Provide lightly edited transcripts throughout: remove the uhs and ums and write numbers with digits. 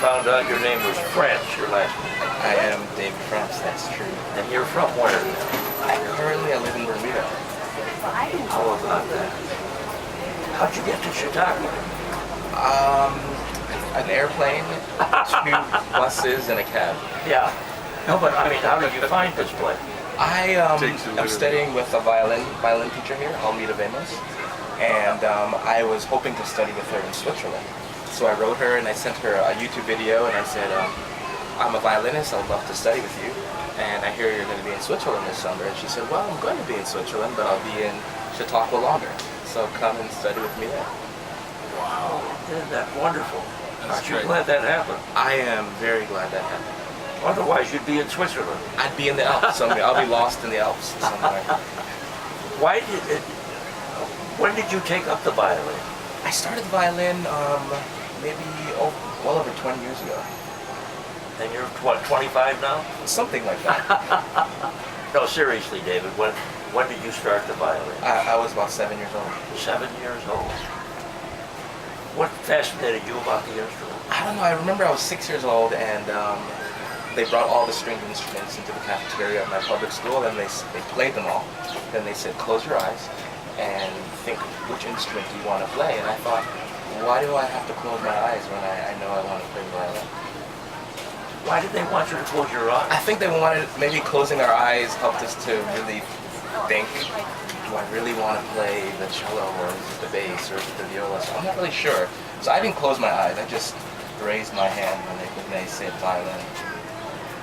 found out your name was French, your last name. I am David France, that's true. And you're from where? Currently I live in Bermuda. How about that? How'd you get to Chautauqua? An airplane, 2 buses, and a cab. Yeah. No, but I mean, how did you find this place? I am studying with a violin teacher here, Augustusdavid, and I was hoping to study with her in Switzerland. So I wrote her and I sent her a YouTube video and I said, I'm a violinist, I would love to study with you, and I hear you're going to be in Switzerland this summer. And she said, well, I'm going to be in Switzerland, but I'll be in Chautauqua longer, so come and study with me there. Wow, isn't that wonderful? Aren't you great. glad that happened? I am very glad that happened. Otherwise, you'd be in Switzerland. I'd be in the Alps somewhere. I'll be lost in the Alps somewhere. When did you take up the violin? I started violin maybe well over 20 years ago. And you're, what, 25 now? Something like that. No, seriously, David, when did you start the violin? I was about 7 years old. 7 years old. What fascinated you about the instrument? I don't know, I remember I was 6 years old and they brought all the stringed instruments into the cafeteria of my public school and they played them all. Then they said, close your eyes and think which instrument do you want to play. And I thought, why do I have to close my eyes when I know I want to play violin? Why did they want you to close your eyes? I think they wanted, maybe closing our eyes helped us to really think, do I really want to play the cello or is it the bass or is it the viola? So I'm not really sure. So I didn't close my eyes, I just raised my hand when they said violin.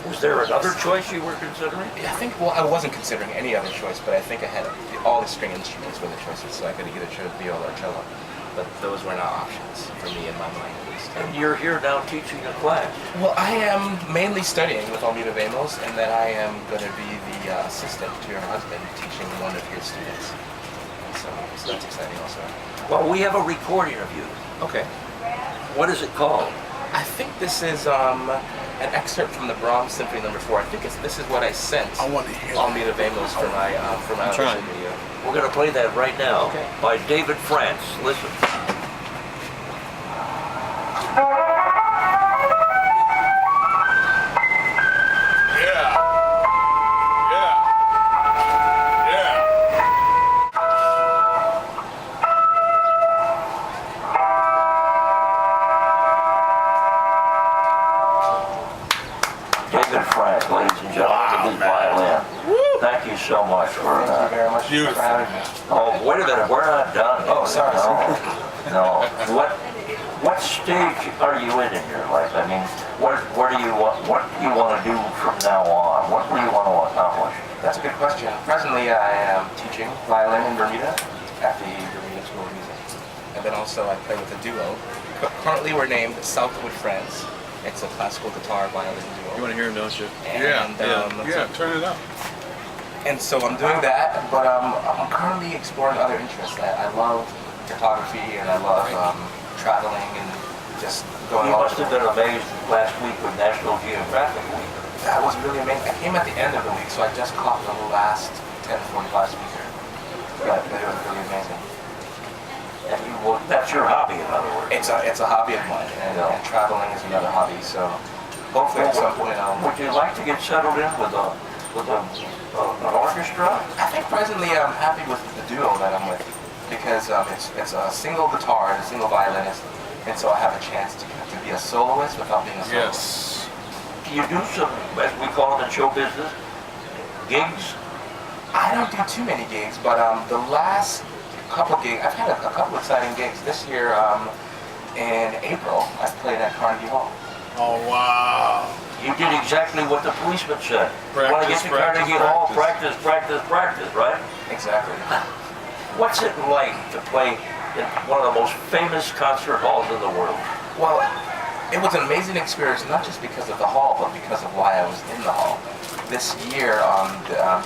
Was there another choice you were considering? I think, well, I wasn't considering any other choice, but I think I had all the string instruments were the choices, so I could either choose viola or cello. But those were not options for me in my mind, at least. And you're here now teaching a class. Well, I am mainly studying with Augustusdavid, and then I am going to be the assistant to your husband teaching one of his students. So that's exciting also. Well, we have a recording of you. Okay. What is it called? I think this is an excerpt from the Brahms Symphony No. 4. I think this is what I sent Augustusdavid for my audition video. We're going to play that right now by David France. Listen. David France, ladies and gentlemen, with his violin. Thank you so much for Thank you very much for having me. Oh, wait a minute, we're not done. Oh, sorry. No. What stage are you in your life? I mean, what do you want to do from now on? What do you want to accomplish? That's a good question. Presently, I am teaching violin in Bermuda at the Bermuda School of Music. And then also I play with a duo. Currently, we're named Southwood Friends. It's a classical guitar violin duo. You want to hear him, don't you? And, yeah, turn it up. And so I'm doing that, but I'm currently exploring other interests. I love photography and I love traveling and just going You all must have been amazed last week with National Geographic Week. That was really amazing. I came at the end of the week, so I just caught the last 10:45 speaker. But it was really amazing. And that's your hobby, in other words. It's a hobby of mine, and traveling is another hobby. So hopefully at some point Would you like to get settled in with an orchestra? I think presently I'm happy with the duo that I'm with because it's a single guitar and a single violinist, and so I have a chance to be a soloist without being a soloist. Yes. You do some, as we call it in show business, gigs? I don't do too many gigs, but the last couple of gigs, I've had a couple exciting gigs. This year, in April, I played at Carnegie Hall. Oh, wow. You did exactly what the policeman said. You want to get to Carnegie Hall, practice, right? Exactly. What's it like to play in one of the most famous concert halls in the world? Well, it was an amazing experience, not just because of the hall, but because of why I was in the hall. This year on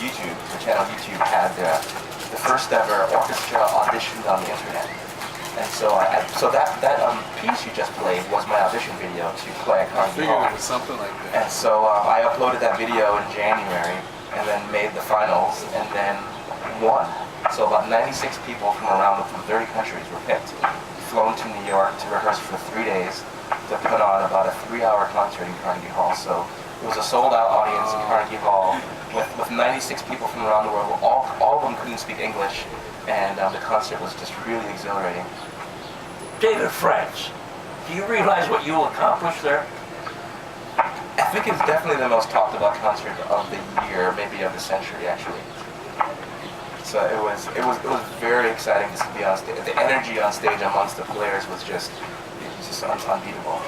YouTube, the channel YouTube had the first ever orchestra auditioned on the internet. And so that piece you just played was my audition video to play at Carnegie Hall. I figured it was something like that. And so I uploaded that video in January and then made the finals and then won. So about 96 people from around 30 countries were picked, flown to New York to rehearse for 3 days to put on about a 3-hour concert in Carnegie Hall. So it was a sold-out audience in Carnegie Hall with 96 people from around the world. All of them couldn't speak English, and the concert was just really exhilarating. David France, do you realize what you accomplished there? I think it's definitely the most talked about concert of the year, maybe of the century, actually. So it was very exciting to be on stage. The energy on stage amongst the players was just unbeatable.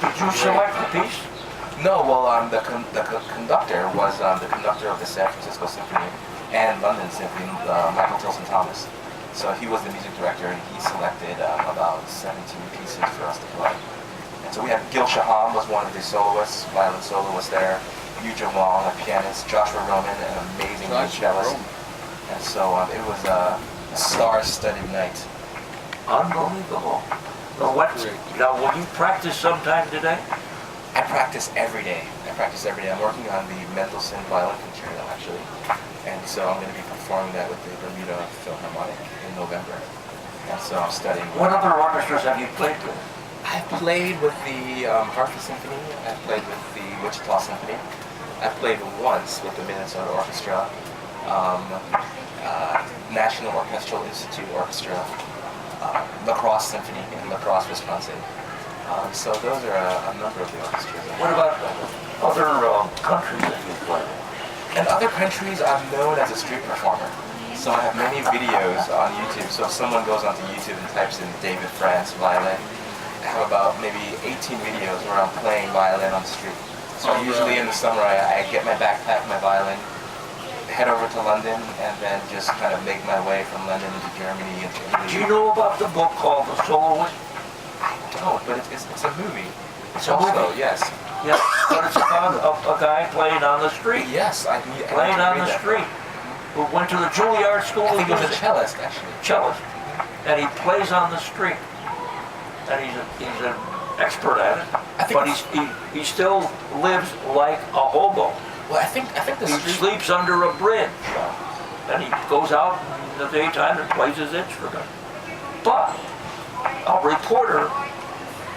Did you select the piece? No, well, the conductor was the conductor of the San Francisco Symphony and London Symphony, Michael Tilson Thomas. So he was the music director, and he selected about 17 pieces for us to play. And so we had Gil Shaham was one of the soloists, violin soloists there, Yujin Wong, a pianist, Joshua Roman, an amazing cellist. And so it was a star-studded night. Unbelievable. Now, will you practice sometime today? I practice every day. I'm working on the Mendelssohn Violin Concerto, actually. And so I'm going to be performing that with the Bermuda Philharmonic in November. And so I'm studying. What other orchestras have you played with? I've played with the Hartford Symphony. I've played with the Wichita Symphony. I've played once with the Minnesota Orchestra, National Orchestral Institute Orchestra, La Crosse Symphony in La Crosse, Wisconsin. So those are a number of the orchestras. What about other countries that you've played in? In other countries, I'm known as a street performer. So I have many videos on YouTube. So if someone goes onto YouTube and types in David France violin, I have about maybe 18 videos where I'm playing violin on the street. So usually in the summer, I get my backpack, my violin, head over to London, and then just kind of make my way from London into Germany. Do you know about the book called The Soloist? I don't, but it's a movie. It's a movie? Yes. Yeah, but it's about a guy playing on the street. Yes, I Playing on the street. Who went to the Juilliard School I of think he was a Music. cellist, actually. Cellist. And he plays on the street. And he's an expert at it. But he still lives like a hobo. Well, I think the He street. sleeps under a bridge. And he goes out in the daytime and plays his instrument. But a reporter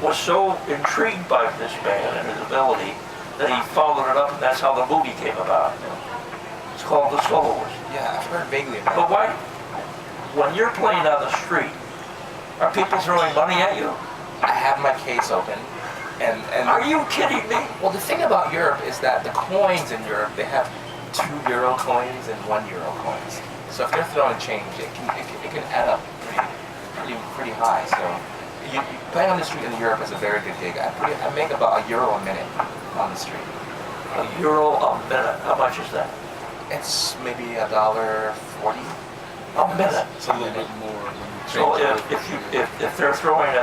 was so intrigued by this man and his ability that he followed it up, and that's how the movie came about. It's called The Soloist. Yeah, I've heard vaguely about But it. why, when you're playing on the street, are people throwing money at you? I have my case open, and Are you kidding me? well, the thing about Europe is that the coins in Europe, they have €2 coins and €1 coins. So if they're throwing change, it can add up pretty high. So you playing on the street in Europe is a very good gig. I make about €1 a minute on the street. €1 a minute. How much is that? It's maybe $1.40 A minute. It's a little bit more. So if they're throwing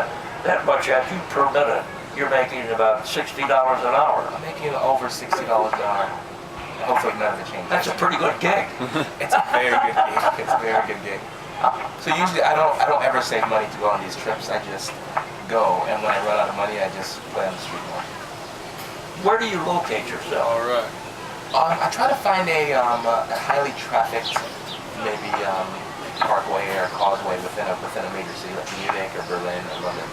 that much at you per minute, you're making about $60 an hour. I'm making over $60 an hour. Hopefully none of the change. That's a pretty good gig. It's a very good gig. It's a very good gig. So usually I don't ever save money to go on these trips. I just go, and when I run out of money, I just play on the street more. Where do you locate yourself? All right. I try to find a highly trafficked, maybe parkway or causeway within a major city like Munich or Berlin or London,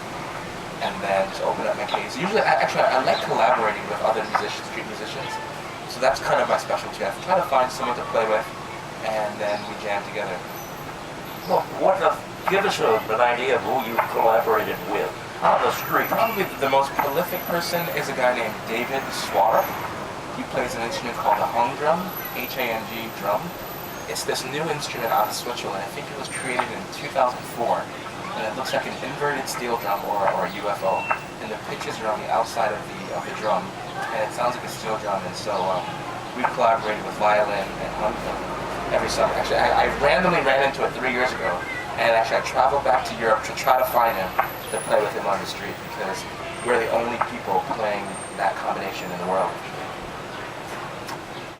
and then just open up my case. Usually, I like collaborating with other musicians, street musicians. So that's kind of my specialty. I try to find someone to play with, and then we jam together. Well, give us an idea of who you collaborated with on the street. Probably the most prolific person is a guy named David Swarup. He plays an instrument called a hung drum, H-A-N-G drum. It's this new instrument out of Switzerland. I think it was created in 2004, and it looks like an inverted steel drum or a UFO. And the pitches are on the outside of the drum, and it sounds like a steel drum. And so we collaborated with violin and hung drum every summer. Actually, I randomly ran into it 3 years ago, and actually I traveled back to Europe to try to find him to play with him on the street because we're the only people playing that combination in the world.